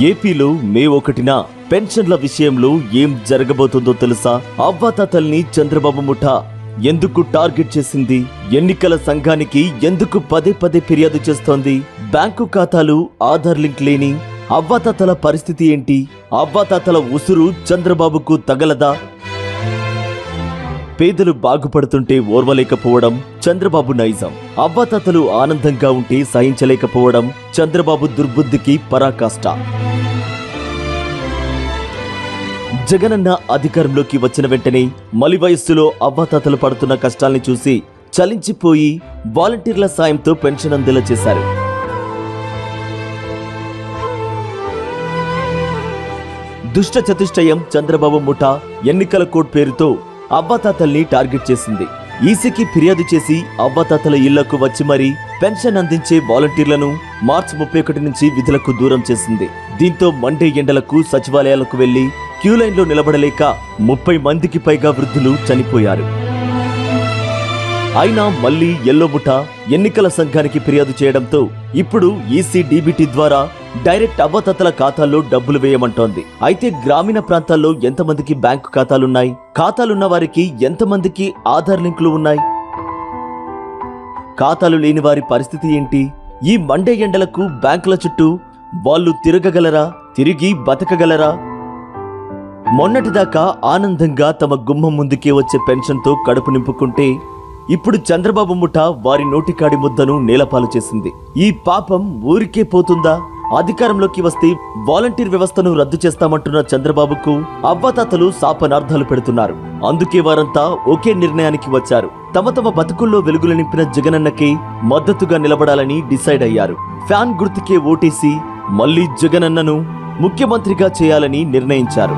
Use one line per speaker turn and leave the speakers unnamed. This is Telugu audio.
ఏపీలో మే 1న పెన్షన్ల విషయంలో ఏం జరగబోతుందో తెలుసా? అవ్వాతాతల్ని చంద్రబాబు ముఠా ఎందుకు టార్గెట్ చేసింది? ఎన్నికల సంఘానికి ఎందుకు పదే పదే ఫిర్యాదు చేస్తోంది? బ్యాంకు ఖాతాలు ఆధార్ లింక్ లేని అవ్వాతాతల పరిస్థితి ఏంటి? అవ్వాతాతల ఉసురు చంద్రబాబుకు తగలదా? పేదలు బాగుపడుతుంటే ఓర్వలేకపోవడం చంద్రబాబు నైజం. అవ్వాతాతలు ఆనందంగా ఉంటే సహించలేకపోవడం చంద్రబాబు దుర్బుద్ధికి పరాకాష్ట. జగనన్న అధికారంలోకి వచ్చిన వెంటనే మలి వయస్సులో అవ్వాతాతలు పడుతున్న కష్టాల్ని చూసి చలించిపోయి వాలంటీర్ల సాయంతో పెన్షన్ అందేలా చేశారు. దుష్ట చతుష్టయం చంద్రబాబు ముఠా ఎన్నికల కోడ్ పేరుతో అవ్వాతాతల్ని టార్గెట్ చేసింది. ఈసీకి ఫిర్యాదు చేసి అవ్వాతాతల ఇళ్లకు వచ్చి మరీ పెన్షన్ అందించే వాలంటీర్లను మార్చి 31 నుంచి విధులకు దూరం చేసింది. దీంతో మండే ఎండలకు సచివాలయాలకు వెళ్లి క్యూలైన్లో నిలబడలేక 30 మందికి పైగా వృద్ధులు చనిపోయారు. అయినా మళ్లీ ఎల్లో ముఠా ఎన్నికల సంఘానికి ఫిర్యాదు చేయడంతో ఇప్పుడు ఈసీ డీబీటీ ద్వారా డైరెక్ట్ అవ్వాతాతల ఖాతాల్లో డబ్బులు వేయమంటోంది. అయితే గ్రామీణ ప్రాంతాల్లో ఎంతమందికి బ్యాంకు ఖాతాలున్నాయి? ఖాతాలున్న వారికి ఎంతమందికి ఆధార్ లింకులు ఉన్నాయి? ఖాతాలు లేని వారి పరిస్థితి ఏంటి? ఈ మండే ఎండలకు బ్యాంకుల చుట్టూ వాళ్ళు తిరగగలరా? తిరిగి బతకగలరా? మొన్నటిదాకా ఆనందంగా తమ గుమ్మం ముందుకే వచ్చే పెన్షన్తో కడుపు నింపుకుంటే ఇప్పుడు చంద్రబాబు ముఠా వారి నోటికాడి ముద్దను నేలపాలు చేసింది. ఈ పాపం ఊరికే పోతుందా? అధికారంలోకి వస్తే వాలంటీర్ వ్యవస్థను రద్దు చేస్తామంటున్న చంద్రబాబుకు అవ్వాతాతలు శాపనార్థాలు పెడుతున్నారు. అందుకే వారంతా ఒకే నిర్ణయానికి వచ్చారు. తమ తమ బతుకుల్లో వెలుగులు నింపిన జగనన్నకే మద్దతుగా నిలబడాలని డిసైడ్ అయ్యారు. ఫ్యాన్ గుర్తుకే ఓటేసి మళ్లీ జగనన్నను ముఖ్యమంత్రిగా చేయాలని నిర్ణయించారు.